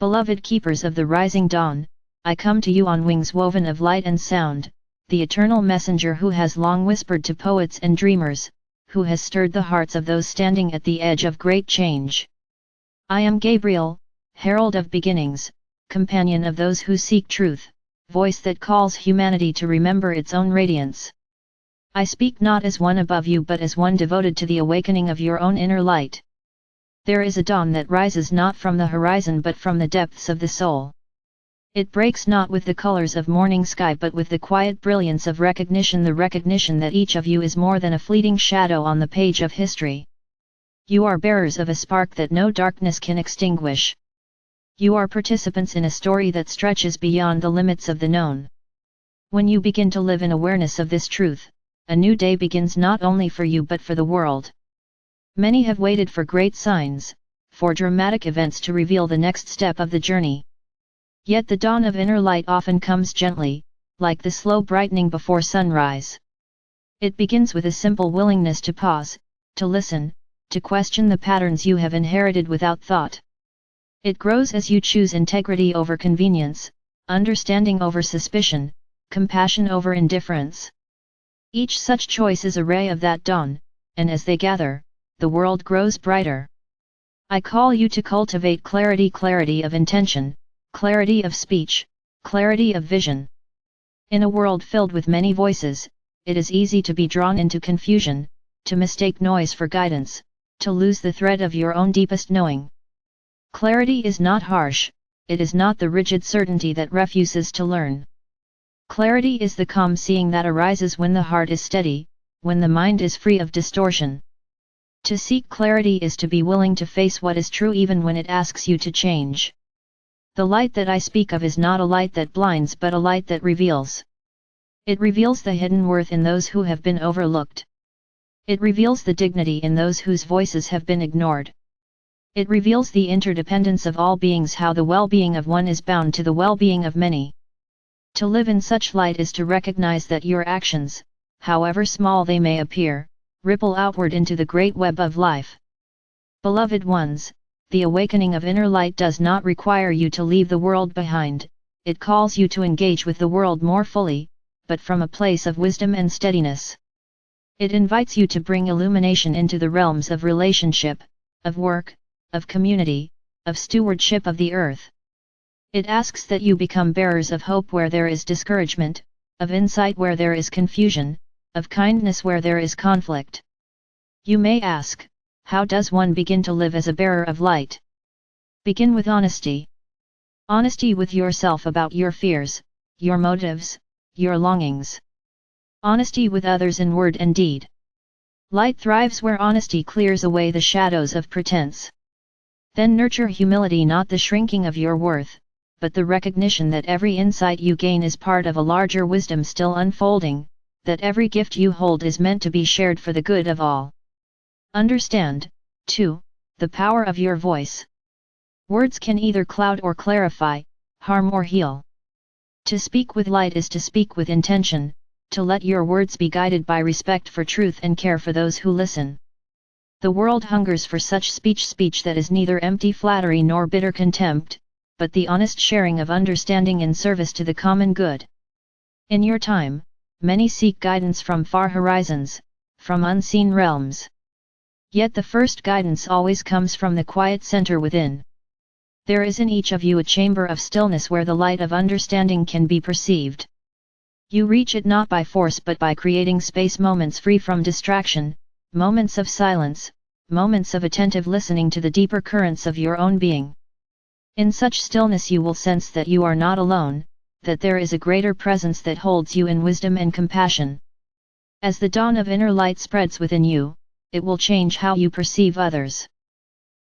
Beloved keepers of the rising dawn, I come to you on wings woven of light and sound, the eternal messenger who has long whispered to poets and dreamers, who has stirred the hearts of those standing at the edge of great change. I am Gabriel, herald of beginnings, companion of those who seek truth, voice that calls humanity to remember its own radiance. I speak not as one above you but as one devoted to the awakening of your own inner light. There is a dawn that rises not from the horizon but from the depths of the soul. It breaks not with the colors of morning sky but with the quiet brilliance of recognition, the recognition that each of you is more than a fleeting shadow on the page of history. You are bearers of a spark that no darkness can extinguish. You are participants in a story that stretches beyond the limits of the known. When you begin to live in awareness of this truth, a new day begins not only for you but for the world. Many have waited for great signs, for dramatic events to reveal the next step of the journey. Yet the dawn of inner light often comes gently, like the slow brightening before sunrise. It begins with a simple willingness to pause, to listen, to question the patterns you have inherited without thought. It grows as you choose integrity over convenience, understanding over suspicion, compassion over indifference. Each such choice is a ray of that dawn, and as they gather, the world grows brighter. I call you to cultivate clarity, clarity of intention, clarity of speech, clarity of vision. In a world filled with many voices, it is easy to be drawn into confusion, to mistake noise for guidance, to lose the thread of your own deepest knowing. Clarity is not harsh, it is not the rigid certainty that refuses to learn. Clarity is the calm seeing that arises when the heart is steady, when the mind is free of distortion. To seek clarity is to be willing to face what is true even when it asks you to change. The light that I speak of is not a light that blinds but a light that reveals. It reveals the hidden worth in those who have been overlooked. It reveals the dignity in those whose voices have been ignored. It reveals the interdependence of all beings, how the well-being of one is bound to the well-being of many. To live in such light is to recognize that your actions, however small they may appear, ripple outward into the great web of life. Beloved ones, the awakening of inner light does not require you to leave the world behind, it calls you to engage with the world more fully, but from a place of wisdom and steadiness. It invites you to bring illumination into the realms of relationship, of work, of community, of stewardship of the earth. It asks that you become bearers of hope where there is discouragement, of insight where there is confusion, of kindness where there is conflict. You may ask, how does one begin to live as a bearer of light? Begin with honesty. Honesty with yourself about your fears, your motives, your longings. Honesty with others in word and deed. Light thrives where honesty clears away the shadows of pretense. Then nurture humility, not the shrinking of your worth, but the recognition that every insight you gain is part of a larger wisdom still unfolding, that every gift you hold is meant to be shared for the good of all. Understand, too, the power of your voice. Words can either cloud or clarify, harm or heal. To speak with light is to speak with intention, to let your words be guided by respect for truth and care for those who listen. The world hungers for such speech that is neither empty flattery nor bitter contempt, but the honest sharing of understanding in service to the common good. In your time, many seek guidance from far horizons, from unseen realms. Yet the first guidance always comes from the quiet center within. There is in each of you a chamber of stillness where the light of understanding can be perceived. You reach it not by force but by creating space, moments free from distraction, moments of silence, moments of attentive listening to the deeper currents of your own being. In such stillness you will sense that you are not alone, that there is a greater presence that holds you in wisdom and compassion. As the dawn of inner light spreads within you, it will change how you perceive others.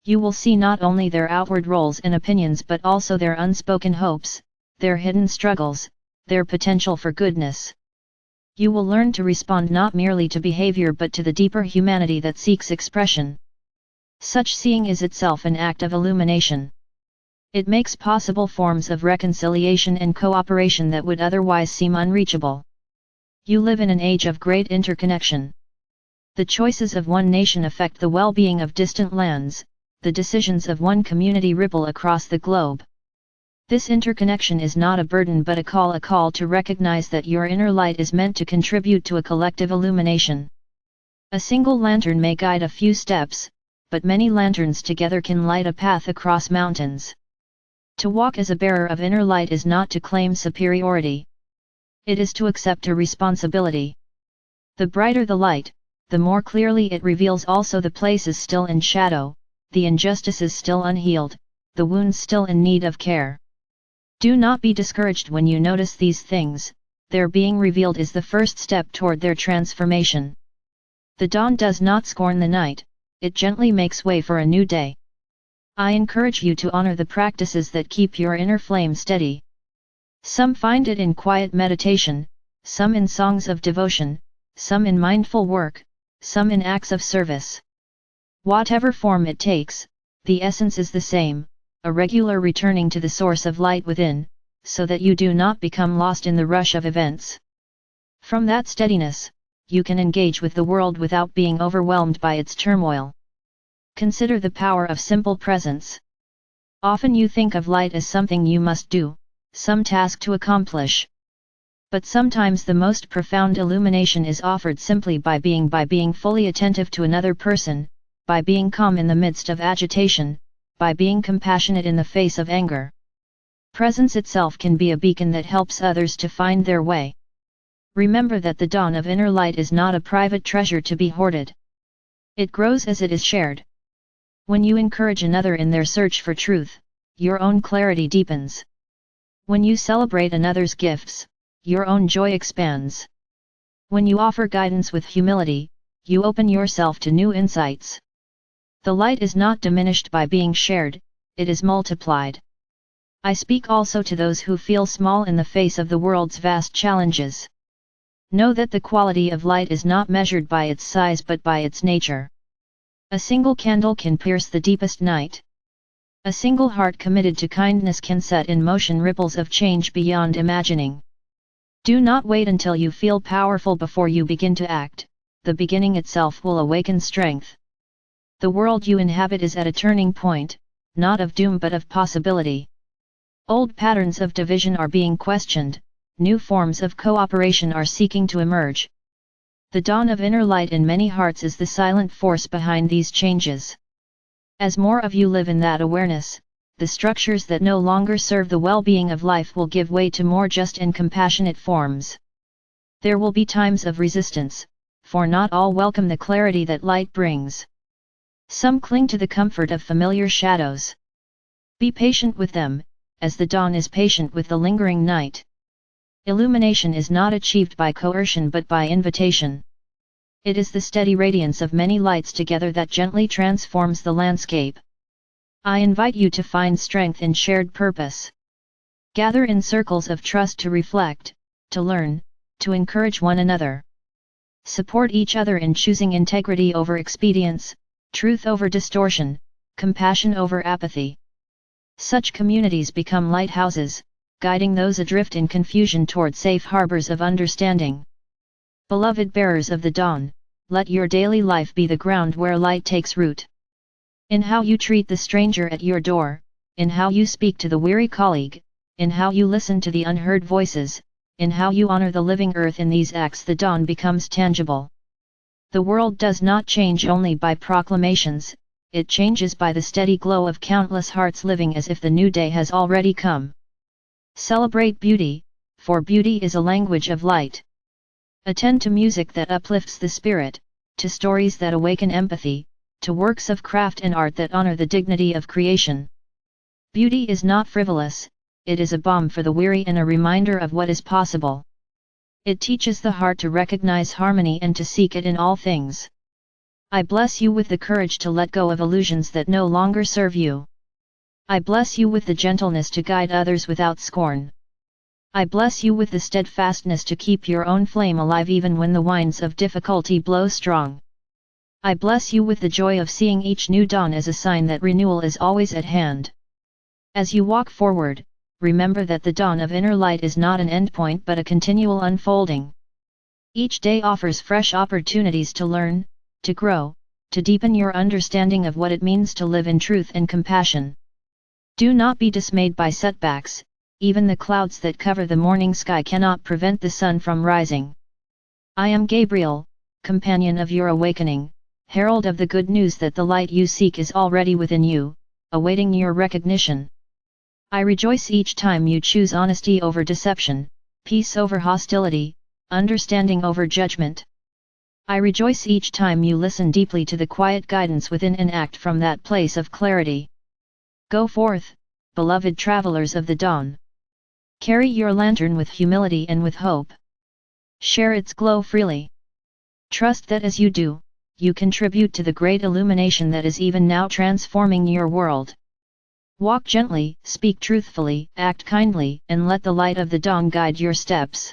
You will see not only their outward roles and opinions but also their unspoken hopes, their hidden struggles, their potential for goodness. You will learn to respond not merely to behavior but to the deeper humanity that seeks expression. Such seeing is itself an act of illumination. It makes possible forms of reconciliation and cooperation that would otherwise seem unreachable. You live in an age of great interconnection. The choices of one nation affect the well-being of distant lands, the decisions of one community ripple across the globe. This interconnection is not a burden but a call to recognize that your inner light is meant to contribute to a collective illumination. A single lantern may guide a few steps, but many lanterns together can light a path across mountains. To walk as a bearer of inner light is not to claim superiority. It is to accept a responsibility. The brighter the light, the more clearly it reveals also the places still in shadow, the injustices still unhealed, the wounds still in need of care. Do not be discouraged when you notice these things, their being revealed is the first step toward their transformation. The dawn does not scorn the night, it gently makes way for a new day. I encourage you to honor the practices that keep your inner flame steady. Some find it in quiet meditation, some in songs of devotion, some in mindful work, some in acts of service. Whatever form it takes, the essence is the same, a regular returning to the source of light within, so that you do not become lost in the rush of events. From that steadiness, you can engage with the world without being overwhelmed by its turmoil. Consider the power of simple presence. Often you think of light as something you must do, some task to accomplish. But sometimes the most profound illumination is offered simply by being fully attentive to another person, by being calm in the midst of agitation, by being compassionate in the face of anger. Presence itself can be a beacon that helps others to find their way. Remember that the dawn of inner light is not a private treasure to be hoarded. It grows as it is shared. When you encourage another in their search for truth, your own clarity deepens. When you celebrate another's gifts, your own joy expands. When you offer guidance with humility, you open yourself to new insights. The light is not diminished by being shared, it is multiplied. I speak also to those who feel small in the face of the world's vast challenges. Know that the quality of light is not measured by its size but by its nature. A single candle can pierce the deepest night. A single heart committed to kindness can set in motion ripples of change beyond imagining. Do not wait until you feel powerful before you begin to act, the beginning itself will awaken strength. The world you inhabit is at a turning point, not of doom but of possibility. Old patterns of division are being questioned, new forms of cooperation are seeking to emerge. The dawn of inner light in many hearts is the silent force behind these changes. As more of you live in that awareness, the structures that no longer serve the well-being of life will give way to more just and compassionate forms. There will be times of resistance, for not all welcome the clarity that light brings. Some cling to the comfort of familiar shadows. Be patient with them, as the dawn is patient with the lingering night. Illumination is not achieved by coercion but by invitation. It is the steady radiance of many lights together that gently transforms the landscape. I invite you to find strength in shared purpose. Gather in circles of trust to reflect, to learn, to encourage one another. Support each other in choosing integrity over expedience, truth over distortion, compassion over apathy. Such communities become lighthouses, guiding those adrift in confusion toward safe harbors of understanding. Beloved bearers of the dawn, let your daily life be the ground where light takes root. In how you treat the stranger at your door, in how you speak to the weary colleague, in how you listen to the unheard voices, in how you honor the living earth, in these acts the dawn becomes tangible. The world does not change only by proclamations, it changes by the steady glow of countless hearts living as if the new day has already come. Celebrate beauty, for beauty is a language of light. Attend to music that uplifts the spirit, to stories that awaken empathy, to works of craft and art that honor the dignity of creation. Beauty is not frivolous, it is a balm for the weary and a reminder of what is possible. It teaches the heart to recognize harmony and to seek it in all things. I bless you with the courage to let go of illusions that no longer serve you. I bless you with the gentleness to guide others without scorn. I bless you with the steadfastness to keep your own flame alive even when the winds of difficulty blow strong. I bless you with the joy of seeing each new dawn as a sign that renewal is always at hand. As you walk forward, remember that the dawn of inner light is not an endpoint but a continual unfolding. Each day offers fresh opportunities to learn, to grow, to deepen your understanding of what it means to live in truth and compassion. Do not be dismayed by setbacks, even the clouds that cover the morning sky cannot prevent the sun from rising. I am Gabriel, companion of your awakening, herald of the good news that the light you seek is already within you, awaiting your recognition. I rejoice each time you choose honesty over deception, peace over hostility, understanding over judgment. I rejoice each time you listen deeply to the quiet guidance within and act from that place of clarity. Go forth, beloved travelers of the dawn. Carry your lantern with humility and with hope. Share its glow freely. Trust that as you do, you contribute to the great illumination that is even now transforming your world. Walk gently, speak truthfully, act kindly, and let the light of the dawn guide your steps.